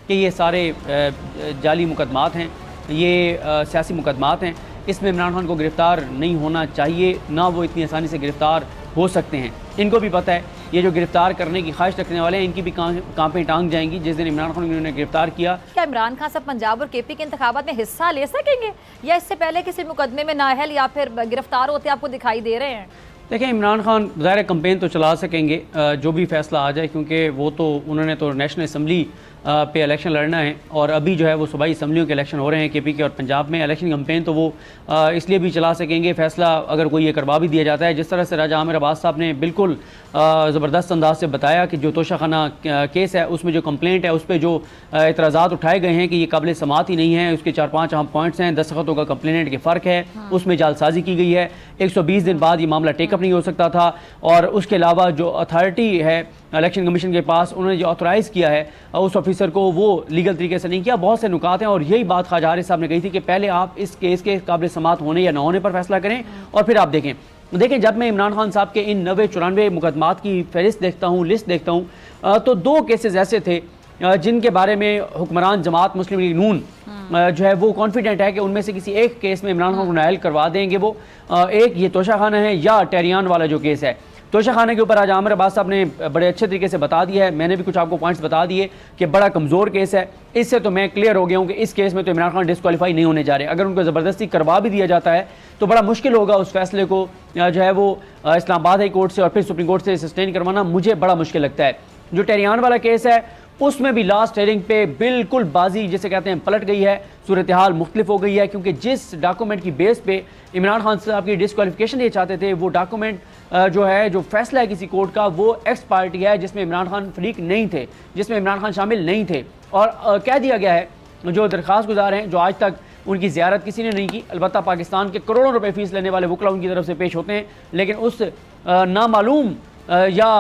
कि ये सारे जाली मुकदमात हैं, ये सियासी मुकदमात हैं, इसमें इमरान खान को गिरफ़्तार नहीं होना चाहिए, ना वो इतनी आसानी से गिरफ़्तार हो सकते हैं। इनको भी पता है ये जो गिरफ़्तार करने की ख्वाहिश रखने वाले हैं, इनकी भी कांपें टांग जाएंगी जिस दिन इमरान खान को इन्होंने गिरफ़्तार किया। क्या इमरान खान साहब पंजाब और केपी के इंतखाबात में हिस्सा ले सकेंगे, या इससे पहले किसी मुकदमे में नाअहल या फिर गिरफ्तार होते आपको दिखाई दे रहे हैं? देखिए, इमरान खान ज़ाहिर कंपेन तो चला सकेंगे जो भी फैसला आ जाए, क्योंकि वो तो उन्होंने तो नेशनल असम्बली पे इलेक्शन लड़ना है, और अभी जो है वो सूबाई असम्बलियों के इलेक्शन हो रहे हैं केपी के और पंजाब में। इलेक्शन कंपेन तो वो इसलिए भी चला सकेंगे, फैसला अगर कोई ये करवा भी दिया जाता है। जिस तरह से राजा आमिर अब्बास साहब ने बिल्कुल ज़बरदस्त अंदाज से बताया कि जो तोशाखाना केस है उसमें जो कंप्लेंट है उस पर जो एतराज़ात उठाए गए हैं कि ये काबिल समात ही नहीं है, उसके 4-5 अहम पॉइंट्स हैं। दस्तखतों का कंप्लेनेंट के फ़र्क है, उसमें जालसाजी की गई है, 120 दिन बाद ये मामला टेकअप नहीं हो सकता था, और उसके अलावा जो अथॉरिटी है इलेक्शन कमीशन के पास, उन्होंने जो ऑथराइज़ किया है उस ऑफिसर को, वो लीगल तरीके से नहीं किया। बहुत से नुकात हैं, और यही बात ख्वाजा हारिस साहब ने कही थी कि पहले आप इस केस के काबिल समात होने या न होने पर फैसला करें, और फिर आप देखें। जब मैं इमरान खान साहब के इन 90-94 मुकदमात की फहरिस्त देखता हूँ, लिस्ट देखता हूँ, तो 2 केसेस ऐसे थे जिनके बारे में हुक्मरान जमात मुस्लिम लीग नून जो है वो कॉन्फिडेंट है कि उनमें से किसी एक केस में इमरान खान को नायल करवा देंगे। वो एक ये तोशाखाना है या टेरियान वाला जो केस है। तोशाखाना के ऊपर आज आमिर अब्बास साहब ने बड़े अच्छे तरीके से बता दिया है, मैंने भी कुछ आपको पॉइंट्स बता दिए कि बड़ा कमज़ोर केस है। इससे तो मैं क्लियर हो गया हूँ कि इस केस में तो इमरान खान डिस्क्वालीफाई नहीं होने जा रहे। अगर उनको ज़बरदस्ती करवा भी दिया जाता है तो बड़ा मुश्किल होगा उस फैसले को जो है वो इस्लामाबाद हाई कोर्ट से और फिर सुप्रीम कोर्ट से सस्टेन करवाना, मुझे बड़ा मुश्किल लगता है। जो टेरियान वाला केस है उसमें भी लास्ट हेयरिंग पे बिल्कुल बाजी जिसे कहते हैं पलट गई है, सूरत हाल मुख्तलिफ हो गई है, क्योंकि जिस डॉक्यूमेंट की बेस पे इमरान खान साहब की डिस्क्वालिफिकेशन ये चाहते थे, वो डॉक्यूमेंट जो है, जो फैसला है किसी कोर्ट का, वो एक्स पार्टी है जिसमें इमरान खान फरीक नहीं थे, जिसमें इमरान खान शामिल नहीं थे, और कह दिया गया है जो दरख्वास्त गुजार हैं, जो आज तक उनकी ज़ियारत किसी ने नहीं की, अलबत्ता पाकिस्तान के करोड़ों रुपए फीस लेने वाले वकला उनकी तरफ से पेश होते हैं, लेकिन उस नामालूम या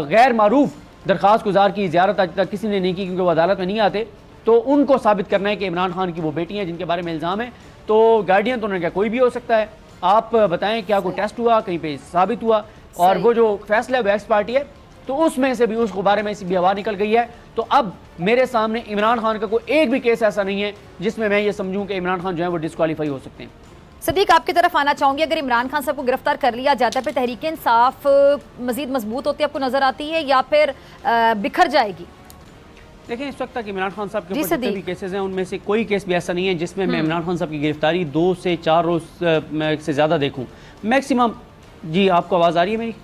गैर मारूफ दरख्वास्त गुजार की ज़ियारत आज तक किसी ने नहीं की, क्योंकि वो अदालत में नहीं आते। तो उनको साबित करना है कि इमरान खान की वो बेटी हैं जिनके बारे में इल्ज़ाम है, तो गार्डियन तो उन्होंने क्या कोई भी हो सकता है। आप बताएं क्या कोई टेस्ट हुआ, कहीं पे साबित हुआ, और वो जो फैसला है वो एक्स पार्टी है, तो उसमें से भी उस बारे में भी हवा निकल गई है। तो अब मेरे सामने इमरान खान का कोई एक भी केस ऐसा नहीं है जिसमें मैं ये समझूं कि इमरान खान जो है वो डिस्क्वालीफाई हो सकते हैं। सदीक, आपकी तरफ आना चाहूंगी, अगर इमरान खान साहब को गिरफ्तार कर लिया जाता है, फिर तहरीक इंसाफ मजीद मजबूत होती आपको नजर आती है या फिर बिखर जाएगी? देखें, इस वक्त तक इमरान खान साहब के ऊपर जितने भी केसेस हैं उनमें से कोई केस भी ऐसा नहीं है जिसमें मैं इमरान खान साहब की गिरफ्तारी 2 से 4 रोज से ज़्यादा देखूं मैक्सिमम। जी, आपको आवाज़ आ रही है मेरी?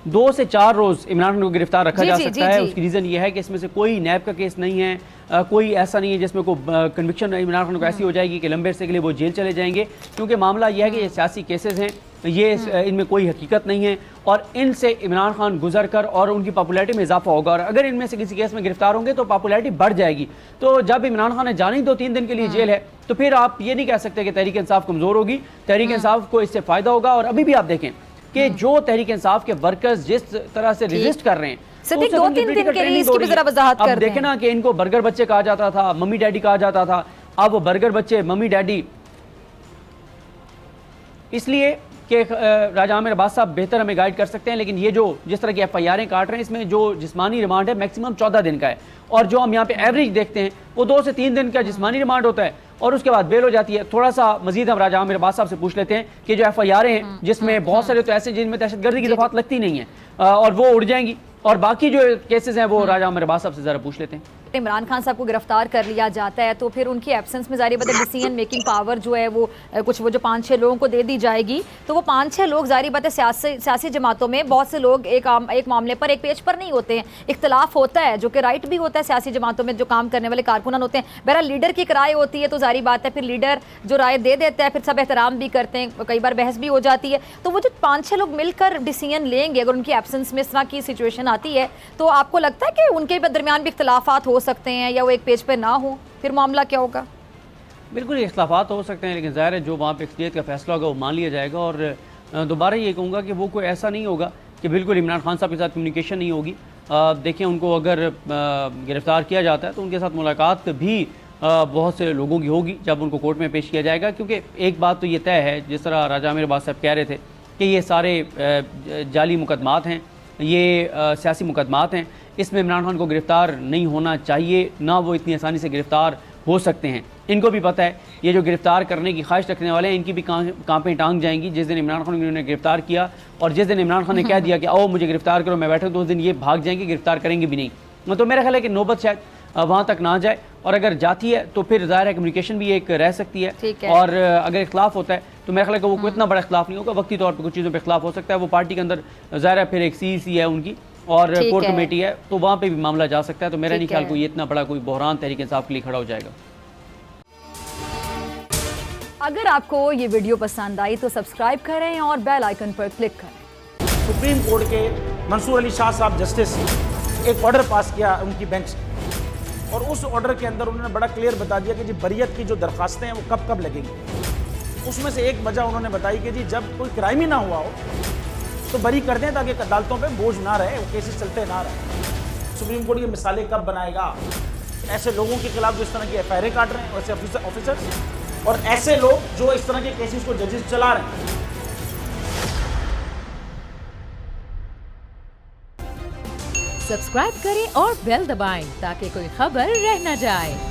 2 से 4 रोज़ इमरान खान को गिरफ्तार रखा जा सकता है। उसकी रीज़न ये है कि इसमें से कोई नैब का केस नहीं है, कोई ऐसा नहीं है जिसमें कोई कन्विक्शन इमरान खान को ऐसी हो जाएगी कि लंबे अरसे के लिए वो जेल चले जाएंगे, क्योंकि मामला यह है कि ये सियासी केसेस हैं, ये इनमें कोई हकीकत नहीं है, और इनसे इमरान खान गुजर कर और उनकी पॉपुलैरिटी में इजाफा होगा, और अगर इनमें से किसी केस में गिरफ्तार होंगे तो पॉपुलैरिटी बढ़ जाएगी। तो जब इमरान खान ने जाने ही 2-3 दिन के लिए जेल है, तो फिर आप ये नहीं कह सकते कि तहरीक इंसाफ कमज़ोर होगी। तहरीक इंसाफ को इससे फ़ायदा होगा, और अभी भी आप देखें कि जो तहरीक इंसाफ के वर्कर्स जिस तरह से रेजिस्ट कर रहे हैं, सिर्फ 2-3 दिन के लिए इसकी भी जरा वजाहत कर दें। देखें ना कि इनको बर्गर बच्चे कहा जाता था, मम्मी डैडी कहा जाता था, अब वो बर्गर बच्चे मम्मी डैडी, इसलिए कि राजा आमिर अब्बास साहब बेहतर हमें गाइड कर सकते हैं। लेकिन ये जो जिस तरह की FIR काट रहे हैं, इसमें जो जिस्मानी रिमांड है मैक्सिमम 14 दिन का है, और जो हम यहाँ पे एवरेज देखते हैं वो 2 से 3 दिन का जिस्मानी रिमांड होता है, और उसके बाद बेल हो जाती है। थोड़ा सा मजीद हम राजा आमिर अब्बास साहब से पूछ लेते हैं कि जो FIR हैं, जिसमें बहुत सारे तो ऐसे जिनमें दहशतगर्दी की दफात लगती नहीं है, और वो उड़ जाएंगी, और बाकी जो केसेस हैं वो राजा आमिर अब्बास साहब से जरा पूछ लेते हैं। इमरान खान साहब को गिरफ्तार कर लिया जाता है तो फिर उनकी एब्सेंस में जारी बात है डिसीजन मेकिंग पावर जो है वो कुछ वो जो 5-6 लोगों को दे दी जाएगी, तो वो 5-6 लोग जारी बात है सियासी जमातों में बहुत से लोग एक मामले पर एक पेज पर नहीं होते हैं, इख्तलाफ होता है, जो कि राइट भी होता है सियासी जमातों में जो काम करने वाले कारकुनान होते हैं। बहरहाल लीडर की एक राय होती है, तो जारी बात है फिर लीडर जो राय दे देता है फिर सब एहतराम भी करते हैं, कई बार बहस भी हो जाती है। तो वो जो 5-6 लोग मिलकर डिसीजन लेंगे, अगर उनकी एब्सेंस में इस तरह की सिचुएशन आती है, तो आपको लगता है कि उनके दरमियान भी इख्तलाफात हो सकते हैं, या वो एक पेज पे ना हो, फिर मामला क्या होगा? बिल्कुल इख्तलाफात हो सकते हैं, लेकिन ज़ाहिर है जो वहाँ पे अक्सरियत का फैसला होगा वो मान लिया जाएगा। और दोबारा ये कहूँगा कि वो कोई ऐसा नहीं होगा कि बिल्कुल इमरान खान साहब के साथ कम्युनिकेशन नहीं होगी। देखें, उनको अगर गिरफ़्तार किया जाता है तो उनके साथ मुलाकात भी बहुत से लोगों की होगी जब उनको कोर्ट में पेश किया जाएगा, क्योंकि एक बात तो ये तय है, जिस तरह राजा आमिर अब्बास साहब कह रहे थे कि ये सारे जाली मुकदमात हैं, ये सियासी मुकदमात हैं, इसमें इमरान खान को गिरफ़्तार नहीं होना चाहिए, ना वो इतनी आसानी से गिरफ़्तार हो सकते हैं। इनको भी पता है ये जो गिरफ़्तार करने की ख्वाहिश रखने वाले हैं इनकी भी कांपें टांग जाएंगी। जिस दिन इमरान खान को इन्होंने गिरफ़्तार किया और जिस दिन इमरान खान ने कह दिया कि आओ मुझे गिरफ़्तार करो, मैं बैठा तो उस दिन ये भाग जाएंगे, गिरफ़्तार करेंगे भी नहीं। तो मेरा ख्याल है कि नौबत शायद वहाँ तक ना जाए, और अगर जाती है तो फिर ज़ाहिर है कम्युनिकेशन भी एक रह सकती है। और अगर इख्लाफ होता है तो मेरा ख्याल है कि वो कोई इतना बड़ा इख्लाफ नहीं होगा, वक्ती तौर पर कुछ चीज़ों पर इख्लाफ हो सकता है। वो पार्टी के अंदर ज़ाहिर है फिर एक CEC है उनकी और कोर कमेटी है, तो वहाँ पे भी मामला जा सकता है। तो मेरा नहीं ख्याल कोई इतना बड़ा कोई बहरान तहरीक इंसाफ के लिए खड़ा हो जाएगा। अगर आपको ये वीडियो पसंद आई तो सब्सक्राइब करें और बेल आइकन पर क्लिक करें। सुप्रीम कोर्ट के मंसूर अली शाह साहब जस्टिस एक ऑर्डर पास किया उनकी बेंच ने, और उस ऑर्डर के अंदर उन्होंने बड़ा क्लियर बता दिया कि जी बरियत की जो दरखास्तें हैं वो कब कब लगेंगी। उसमें से एक वजह उन्होंने बताई कि जी जब कोई क्राइम ही ना हुआ हो तो बरी कर दें ताकि अदालतों पे बोझ ना रहे, वो केसेस चलते ना रहे। सुप्रीम कोर्ट ये मिसालें कब बनाएगा ऐसे लोगों के खिलाफ जो इस तरह की FIR काट रहे हैं, वैसे ऑफिसर्स, और ऐसे लोग जो इस तरह के केसेस को जजेस चला रहे हैं। सब्सक्राइब करें और बेल दबाएं ताकि कोई खबर रह न जाए।